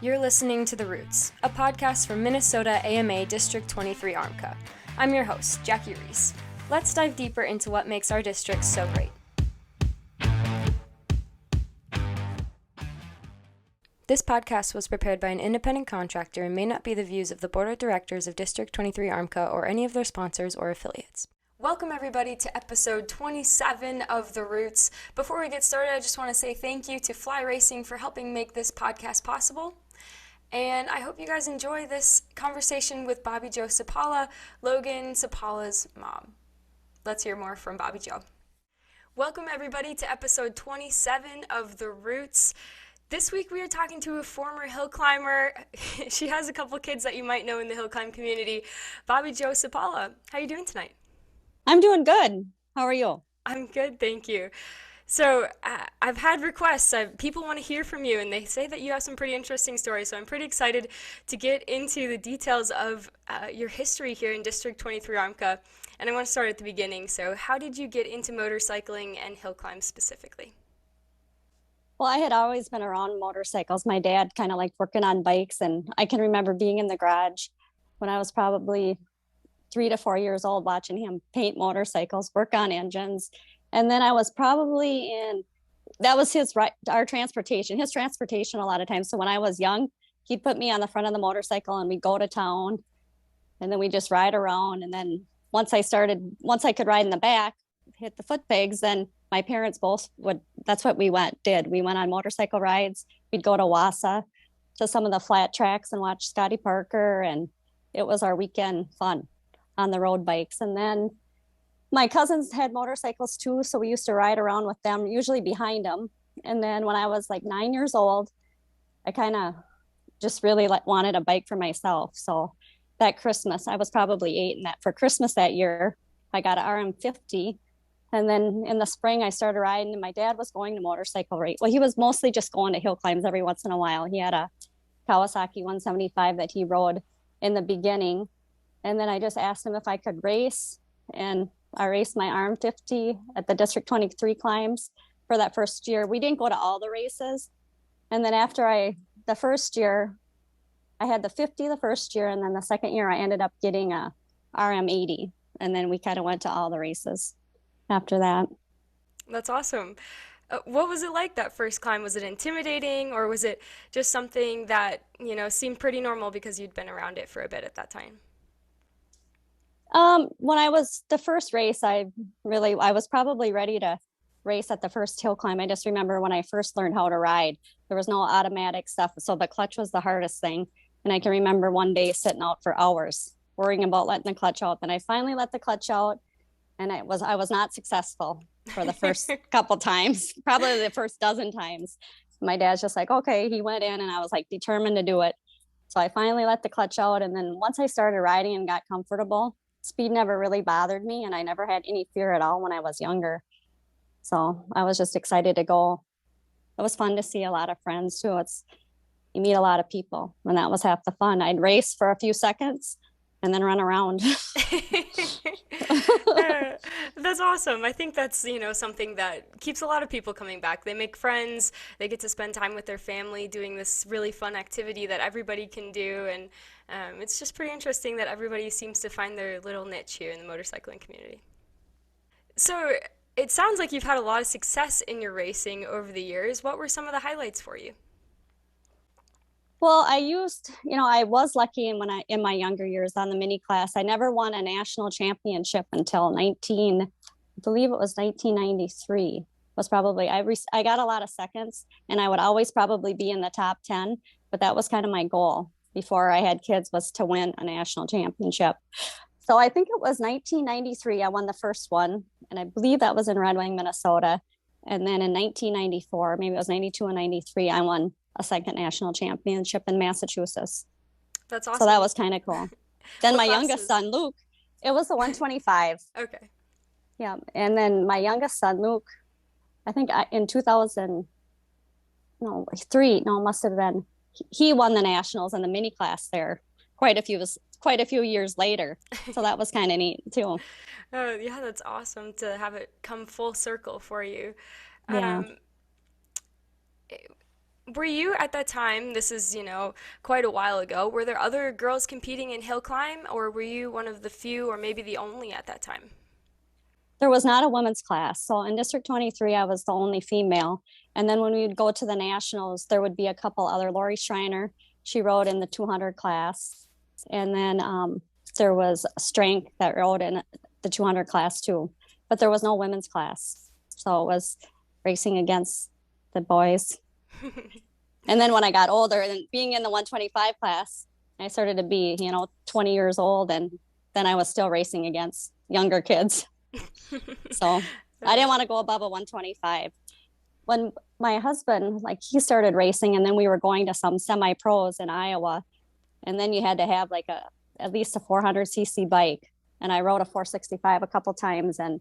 You're listening to The Roots, a podcast from Minnesota AMA District 23 ARMCA. I'm your host, Jackie Reese. Let's dive deeper into what makes our district so great. This podcast was prepared by an independent contractor and may not be the views of the Board of Directors of District 23 ARMCA or any of their sponsors or affiliates. Welcome everybody to episode 27 of The Roots. Before we get started, I just want to say thank you to Fly Racing for helping make this podcast possible. And I hope you guys enjoy this conversation with Bobbi Jo Cipala, Logan Cipala's mom. Let's hear more from Bobbi Jo. Welcome everybody to episode 27 of The Roots. This week we are talking to a former hill climber. She has a couple kids that you might know in the hill climb community. Bobbi Jo Cipala, how are you doing tonight? I'm doing good. How are you? I'm good, thank you. So I've had requests. People want to hear from you, and they say that you have some pretty interesting stories. So I'm pretty excited to get into the details of your history here in District 23 ARMCA. And I want to start at the beginning. So how did you get into motorcycling and hill climb specifically? Well, I had always been around motorcycles. My dad kind of liked working on bikes, and I can remember being in the garage when I was probably 3 to 4 years old, watching him paint motorcycles, work on engines. And then I was probably that was our transportation, his transportation a lot of times. So when I was young, he'd put me on the front of the motorcycle and we'd go to town and then we just ride around. And then once I could ride in the back, hit the foot pegs, then my parents both that's what we did. We went on motorcycle rides. We'd go to Wausau to some of the flat tracks and watch Scotty Parker. And it was our weekend fun on the road bikes. And then my cousins had motorcycles too, so we used to ride around with them, usually behind them. And then when I was like 9 years old, I kind of just really wanted a bike for myself. So that Christmas, I was probably 8, and that for Christmas that year, I got an RM50. And then in the spring, I started riding, and my dad was going to motorcycle race. Well, he was mostly just going to hill climbs every once in a while. He had a Kawasaki 175 that he rode in the beginning. And then I just asked him if I could race, and I raced my RM50 at the District 23 climbs for that first year. We didn't go to all the races. And then after the first year, I had the 50 the first year, and then the second year I ended up getting a RM80. And then we kind of went to all the races after that. That's awesome. What was it like that first climb? Was it intimidating, or was it just something that, seemed pretty normal because you'd been around it for a bit at that time? When I was the first race, I was probably ready to race at the first hill climb. I just remember when I first learned how to ride, there was no automatic stuff. So the clutch was the hardest thing. And I can remember one day sitting out for hours worrying about letting the clutch out. Then I finally let the clutch out, and I was not successful for the first couple times, probably the first dozen times. My dad's just like, okay, he went in, and I was like determined to do it. So I finally let the clutch out. And then once I started riding and got comfortable, speed never really bothered me, and I never had any fear at all when I was younger. So I was just excited to go. It was fun to see a lot of friends too. You meet a lot of people, and that was half the fun. I'd race for a few seconds and then run around. That's awesome. I think that's, something that keeps a lot of people coming back. They make friends, they get to spend time with their family doing this really fun activity that everybody can do. And it's just pretty interesting that everybody seems to find their little niche here in the motorcycling community. So it sounds like you've had a lot of success in your racing over the years. What were some of the highlights for you? Well, I was lucky in my younger years on the mini class. I never won a national championship until I believe it was 1993. Was probably, I got a lot of seconds, and I would always probably be in the top 10, but that was kind of my goal before I had kids, was to win a national championship. So I think it was 1993, I won the first one, and I believe that was in Red Wing, Minnesota. And then in 1994, maybe it was 92 and 93, I won a second national championship in Massachusetts. That's awesome. So that was kind of cool. Then my youngest son, Luke, it was the 125. Okay. Yeah. And then my youngest son, Luke, I think in 2003, must have been, he won the nationals in the mini class there quite a few years later. So that was kind of neat too. Oh, yeah, that's awesome to have it come full circle for you. Yeah. Were you at that time, this is, quite a while ago, were there other girls competing in hill climb, or were you one of the few or maybe the only at that time? There was not a women's class. So in District 23, I was the only female. And then when we would go to the nationals, there would be a couple other. Lori Schreiner, she rode in the 200 class. And then there was Strength that rode in the 200 class too. But there was no women's class. So it was racing against the boys. And then when I got older and being in the 125 class, I started to be, 20 years old. And then I was still racing against younger kids. So I didn't want to go above a 125. When my husband, like, he started racing, and then we were going to some semi-pros in Iowa, and then you had to have like at least a 400cc bike. And I rode a 465 a couple times, and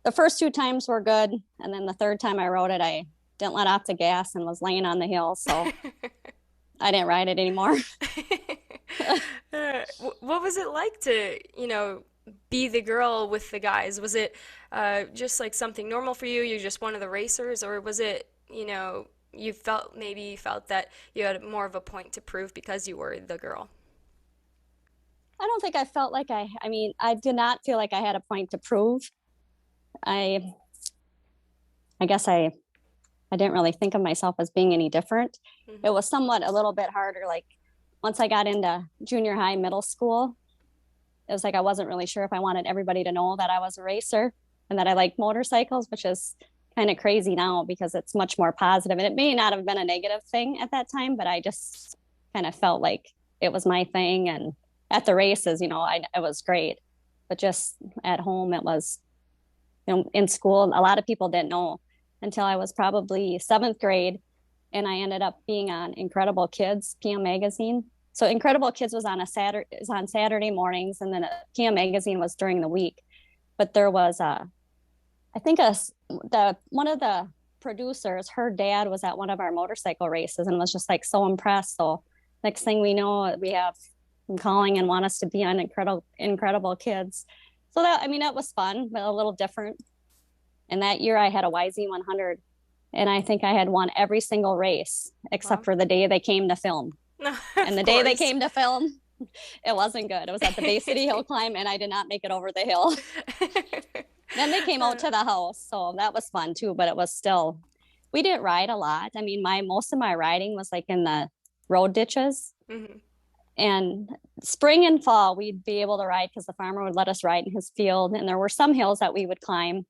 the first 2 times were good, and then the third time I rode it, I didn't let off the gas and was laying on the hill, so I didn't ride it anymore. What was it like to, be the girl with the guys? Was it just like something normal for you? You're just one of the racers, or was it, you felt that you had more of a point to prove because you were the girl? I don't think I felt like I did not feel like I had a point to prove. I guess I didn't really think of myself as being any different. Mm-hmm. It was somewhat a little bit harder. Like once I got into junior high, middle school, it was like I wasn't really sure if I wanted everybody to know that I was a racer and that I liked motorcycles, which is kind of crazy now because it's much more positive. And it may not have been a negative thing at that time, but I just kind of felt like it was my thing. And at the races, it was great. But just at home, it was, in school, a lot of people didn't know until I was probably 7th grade. And I ended up being on Incredible Kids, PM Magazine. So Incredible Kids was on Saturday mornings, and then PM Magazine was during the week. But there was one of the producers, her dad was at one of our motorcycle races and was just like so impressed. So next thing we know, we have them calling and want us to be on Incredible Kids. So that was fun, but a little different. And that year I had a YZ100, and I think I had won every single race except for the day they came to film. And the day they came to film, it wasn't good. It was at the Bay City Hillclimb, and I did not make it over the hill. Then they came out to the house, so that was fun too. But it was still, we didn't ride a lot. I mean, most of my riding was like in the road ditches. Mm-hmm. And spring and fall, we'd be able to ride because the farmer would let us ride in his field. And there were some hills that we would climb,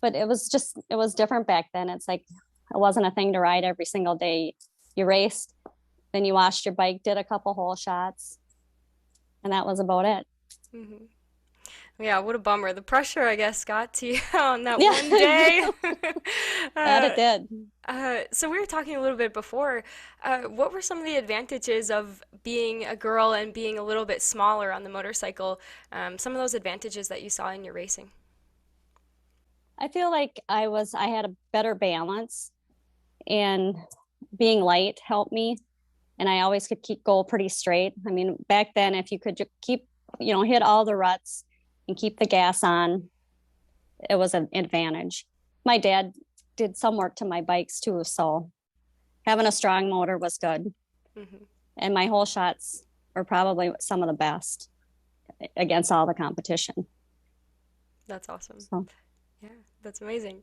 but it was different back then. It's like, it wasn't a thing to ride every single day. You raced, then you washed your bike, did a couple hole shots, and that was about it. Mm-hmm. Yeah, what a bummer. The pressure, I guess, got to you on that one day. That it did. So we were talking a little bit before. What were some of the advantages of being a girl and being a little bit smaller on the motorcycle? Some of those advantages that you saw in your racing? I feel like I had a better balance, and being light helped me. And I always could go pretty straight. I mean, back then, if you could keep, hit all the ruts and keep the gas on, it was an advantage. My dad did some work to my bikes too, so having a strong motor was good. Mm-hmm. And my hole shots were probably some of the best against all the competition. That's awesome. So. Yeah, that's amazing.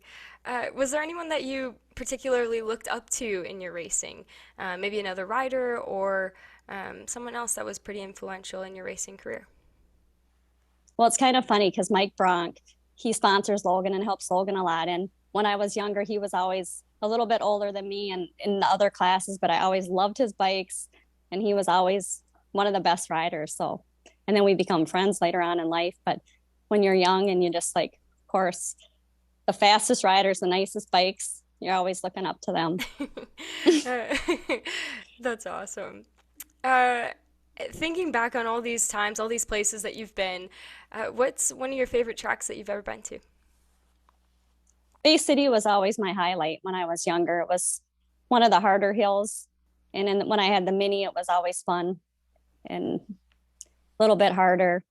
Was there anyone that you particularly looked up to in your racing? Maybe another rider or someone else that was pretty influential in your racing career? Well, it's kind of funny because Mike Bronk, he sponsors Logan and helps Logan a lot. And when I was younger, he was always a little bit older than me and in the other classes, but I always loved his bikes, and he was always one of the best riders. So, and then we become friends later on in life. But when you're young and you just like, of course, the fastest riders, the nicest bikes, you're always looking up to them. That's awesome. Thinking back on all these times, all these places that you've been, what's one of your favorite tracks that you've ever been to? Bay City was always my highlight when I was younger. It was one of the harder hills. And then when I had the Mini, it was always fun and a little bit harder.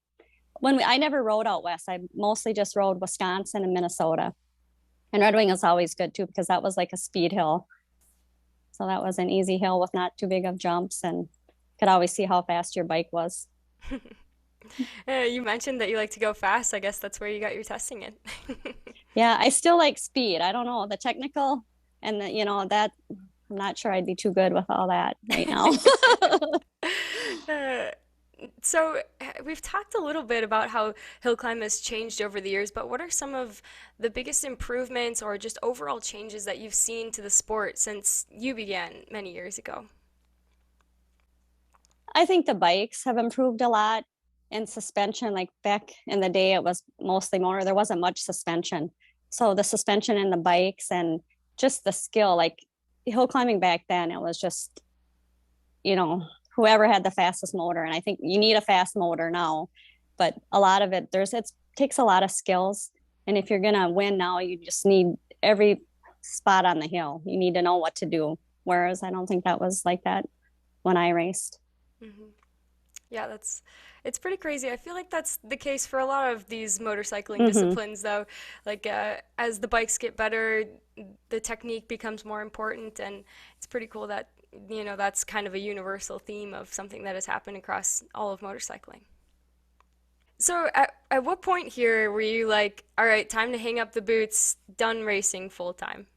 I never rode out west. I mostly just rode Wisconsin and Minnesota. And Red Wing is always good too, because that was like a speed hill. So that was an easy hill with not too big of jumps, and could always see how fast your bike was. You mentioned that you like to go fast. I guess that's where you got your testing in. Yeah, I still like speed. I don't know, the technical and that I'm not sure I'd be too good with all that right now. Uh, we've talked a little bit about how hill climb has changed over the years, but what are some of the biggest improvements or just overall changes that you've seen to the sport since you began many years ago? I think the bikes have improved a lot, and suspension, like back in the day, it was mostly motor. There wasn't much suspension. So the suspension in the bikes and just the skill, like hill climbing back then, it was just, you know, whoever had the fastest motor. And I think you need a fast motor now, but a lot of it takes a lot of skills. And if you're going to win now, you just need every spot on the hill. You need to know what to do. Whereas I don't think that was like that when I raced. Hmm. Yeah, it's pretty crazy. I feel like that's the case for a lot of these motorcycling Mm-hmm. disciplines, though. Like as the bikes get better, the technique becomes more important, and it's pretty cool that that's kind of a universal theme of something that has happened across all of motorcycling. So at what point here were you like, all right, time to hang up the boots, done racing full time?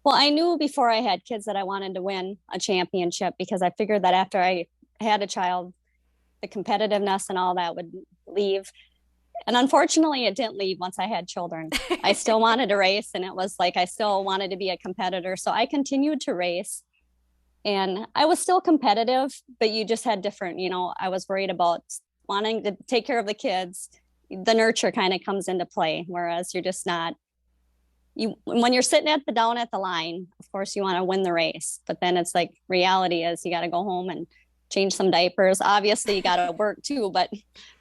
Well, I knew before I had kids that I wanted to win a championship, because I figured that after I had a child, the competitiveness and all that would leave. And unfortunately, it didn't leave once I had children. I still wanted to race, and it was like I still wanted to be a competitor. So I continued to race, and I was still competitive, but you just had different, I was worried about wanting to take care of the kids. The nurture kind of comes into play, whereas you're just not, when you're sitting down at the line, of course you want to win the race, but then it's like reality is you got to go home and change some diapers. Obviously you got to work too, but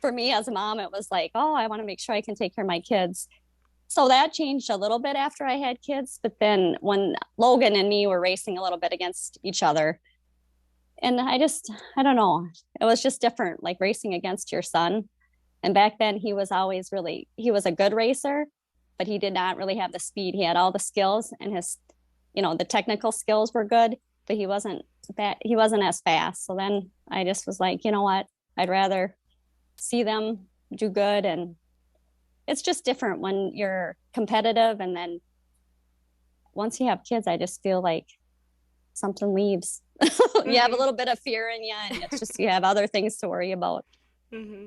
for me as a mom, it was like, oh, I want to make sure I can take care of my kids. So that changed a little bit after I had kids, but then when Logan and me were racing a little bit against each other, and I don't know, it was just different, like racing against your son. And back then he was a good racer, but he did not really have the speed. He had all the skills, and the technical skills were good, but he wasn't as fast. So then I just was like, you know what? I'd rather see them do good. And it's just different when you're competitive. And then once you have kids, I just feel like something leaves. You have a Hmm. little bit of fear in you, and it's just you have other things to worry about. Hmm.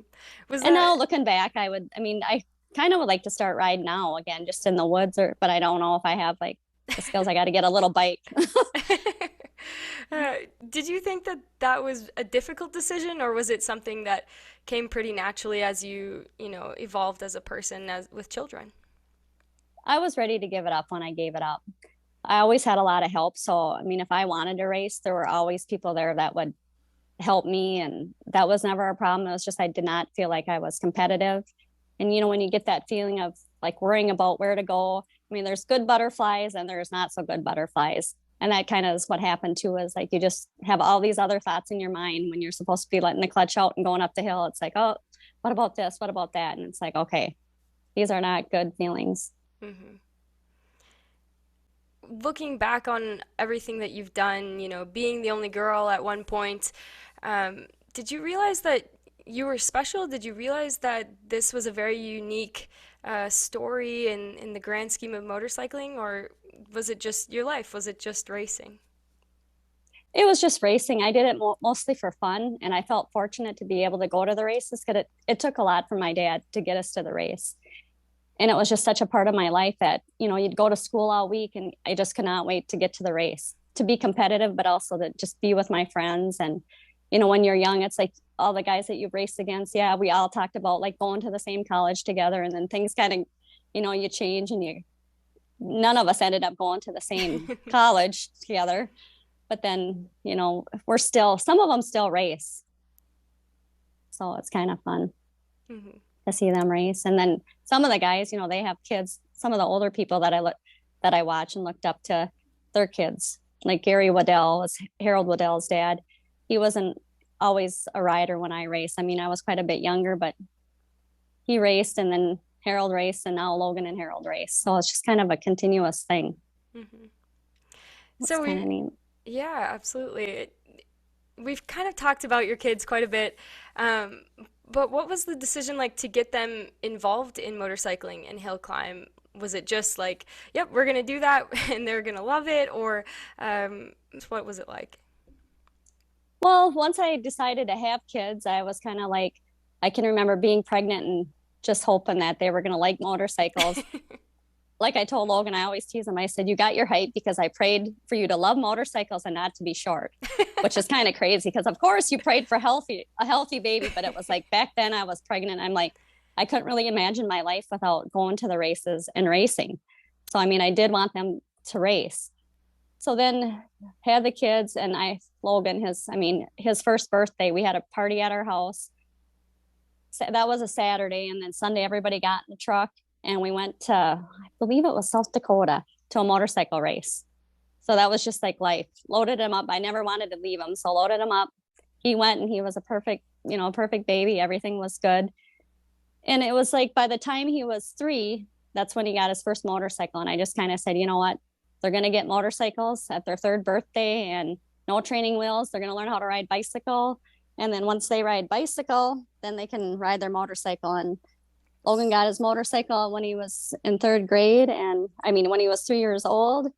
Was And that now looking back, I kind of would like to start riding now again, just in the woods, but I don't know if I have like the skills. I got to get a little bike. uh, did you think that that was a difficult decision, or was it something that came pretty naturally as you evolved as a person as with children? I was ready to give it up when I gave it up. I always had a lot of help. So, I mean, if I wanted to race, there were always people there that would help me. And that was never a problem. It was just, I did not feel like I was competitive. And, when you get that feeling of like worrying about where to go, I mean, there's good butterflies and there's not so good butterflies. And that kind of is what happened too, is like you just have all these other thoughts in your mind when you're supposed to be letting the clutch out and going up the hill. It's like, oh, what about this? What about that? And it's like, okay, these are not good feelings. Hmm. Looking back on everything that you've done, being the only girl at one point, did you realize that you were special? Did you realize that this was a very unique story in the grand scheme of motorcycling, or was it just your life? Was it just racing? It was just racing. I did it mostly for fun, and I felt fortunate to be able to go to the races because it took a lot for my dad to get us to the race. And it was just such a part of my life that, you'd go to school all week, and I just could not wait to get to the race, to be competitive, but also to just be with my friends. And, when you're young, it's like all the guys that you've raced against. Yeah, we all talked about like going to the same college together, and then things kind of, you change, and none of us ended up going to the same college together. But then, some of them still race. So it's kind of fun Hmm. to see them race. And then some of the guys, they have kids. Some of the older people that I watch and looked up to, their kids, like Gary Waddell was Harold Waddell's dad. He wasn't always a rider when I raced. I mean, I was quite a bit younger, but he raced, and then Harold raced, and now Logan and Harold race. So it's just kind of a continuous thing. Hmm. It's kind of neat. Yeah, absolutely. We've kind of talked about your kids quite a bit, um, but what was the decision like to get them involved in motorcycling and hill climb? Was it just like, yep, we're gonna do that and they're gonna love it, or what was it like? Well, once I decided to have kids, I was kind of like, I can remember being pregnant and just hoping that they were going to like motorcycles. Like I told Logan, I always tease him. I said, "You got your height because I prayed for you to love motorcycles and not to be short," which is kind of crazy because, of course, you prayed for a healthy baby. But it was like back then I was pregnant. I'm like, I couldn't really imagine my life without going to the races and racing. So, I mean, I did want them to race. So then had the kids and Logan, his first birthday, we had a party at our house. So that was a Saturday. And then Sunday, everybody got in the truck and we went to, I believe it was South Dakota, to a motorcycle race. So that was just like life. Loaded him up. I never wanted to leave him. So loaded him up. He went and he was a perfect baby. Everything was good. And it was like by the time he was 3, that's when he got his first motorcycle. And I just kind of said, you know what? They're going to get motorcycles at their 3rd birthday and no training wheels. They're going to learn how to ride bicycle. And then once they ride bicycle, then they can ride their motorcycle. And Logan got his motorcycle when he was in 3rd grade. And when he was 3 years old,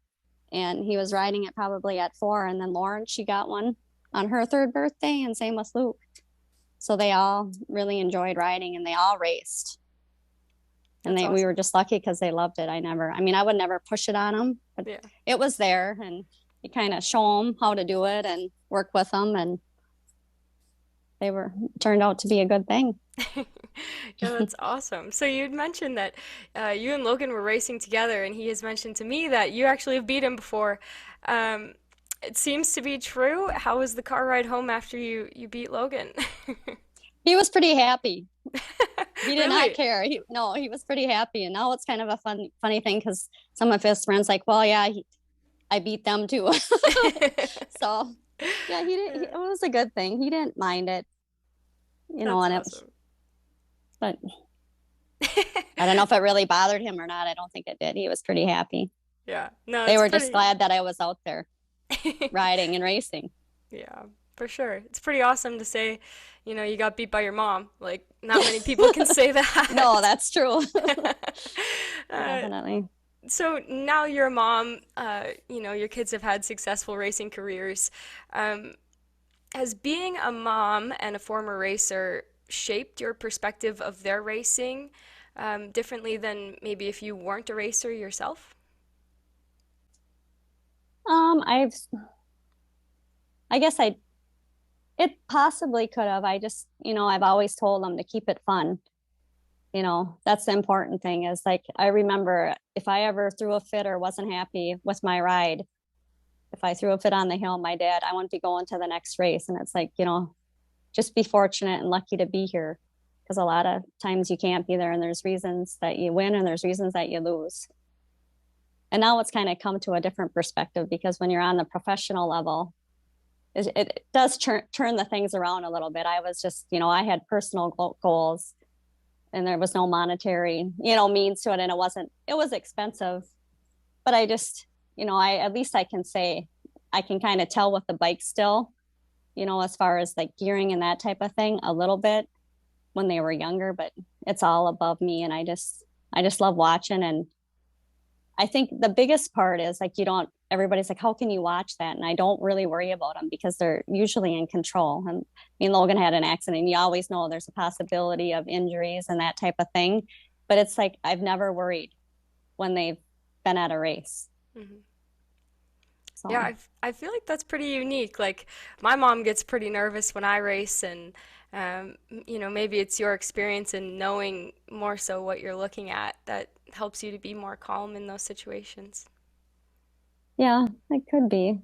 and he was riding it probably at 4. And then Lauren, she got one on her 3rd birthday, and same with Luke. So they all really enjoyed riding and they all raced. And Awesome. we were just lucky because they loved it. I would never push it on them, but yeah, it was there, and you kind of show them how to do it and work with them, and turned out to be a good thing. Yeah, that's awesome. So you'd mentioned that you and Logan were racing together, and he has mentioned to me that you actually have beat him before. It seems to be true. How was the car ride home after you beat Logan? He was pretty happy. He did Really? not care. He was pretty happy. And now it's kind of a funny thing because some of his friends like, well, yeah, I beat them too. So yeah, it was a good thing. He didn't mind it, That's and awesome. but I don't know if it really bothered him or not. I don't think it did. He was pretty happy. Yeah. No, they were just glad that I was out there riding and racing. Yeah, for sure. It's pretty awesome to say, you got beat by your mom. Like, not many people can say that. No, that's true. Definitely. So now you're a mom, your kids have had successful racing careers. Has being a mom and a former racer shaped your perspective of their racing differently than maybe if you weren't a racer yourself? It possibly could have. I've always told them to keep it fun. That's the important thing is like, I remember if I ever threw a fit or wasn't happy with my ride, if I threw a fit on the hill, my dad, I wouldn't be going to the next race. And it's like, just be fortunate and lucky to be here. Because a lot of times you can't be there and there's reasons that you win and there's reasons that you lose. And now it's kind of come to a different perspective because when you're on the professional level, it does turn the things around a little bit. I was just, I had personal goals and there was no monetary, means to it. And it was expensive, but I just, at least I can say, I can kind of tell with the bike still, as far as like gearing and that type of thing a little bit when they were younger, but it's all above me. And I just love watching. And I think the biggest part is like, everybody's like, how can you watch that? And I don't really worry about them because they're usually in control. And Logan had an accident. You always know there's a possibility of injuries and that type of thing. But it's like, I've never worried when they've been at a race. Mm-hmm. So. Yeah, I feel like that's pretty unique. Like my mom gets pretty nervous when I race and maybe it's your experience and knowing more so what you're looking at that helps you to be more calm in those situations. Yeah, it could be.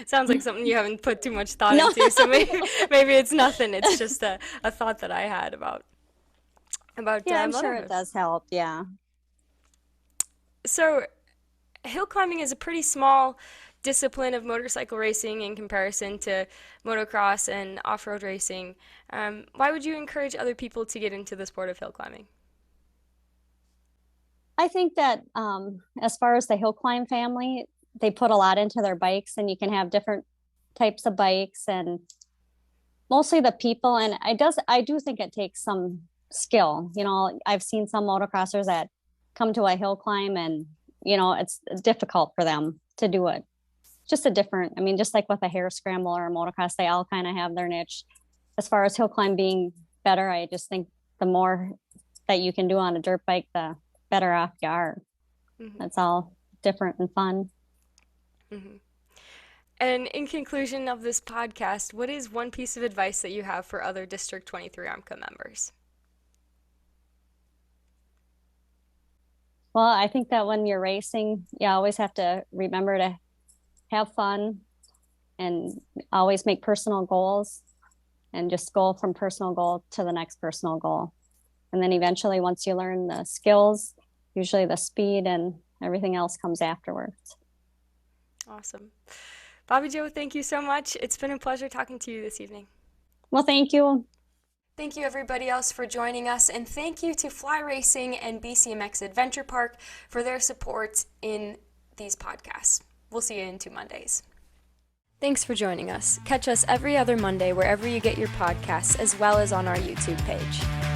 Sounds like something you haven't put too much thought into, so maybe it's nothing. It's just a thought that I had about yeah, I'm sure it does help. Yeah. So, hill climbing is a pretty small discipline of motorcycle racing in comparison to motocross and off-road racing. Why would you encourage other people to get into the sport of hill climbing? I think that as far as the hill climb family, they put a lot into their bikes, and you can have different types of bikes, and mostly the people. And I do think it takes some skill. I've seen some motocrossers that come to a hill climb, and it's difficult for them to do it. Just just like with a hare scramble or a motocross, they all kind of have their niche. As far as hill climb being better, I just think the more that you can do on a dirt bike, the better off you are. Mm-hmm. It's all different and fun. Mm-hmm. And in conclusion of this podcast, what is one piece of advice that you have for other District 23 ARMCA members? Well, I think that when you're racing, you always have to remember to have fun and always make personal goals, and just go from personal goal to the next personal goal. And then eventually, once you learn the skills, usually the speed and everything else comes afterwards. Awesome. Bobbi Jo, thank you so much. It's been a pleasure talking to you this evening. Well, thank you. Thank you everybody else for joining us, and thank you to Fly Racing and BCMX Adventure Park for their support in these podcasts. We'll see you in 2 Mondays. Thanks for joining us. Catch us every other Monday wherever you get your podcasts, as well as on our YouTube page.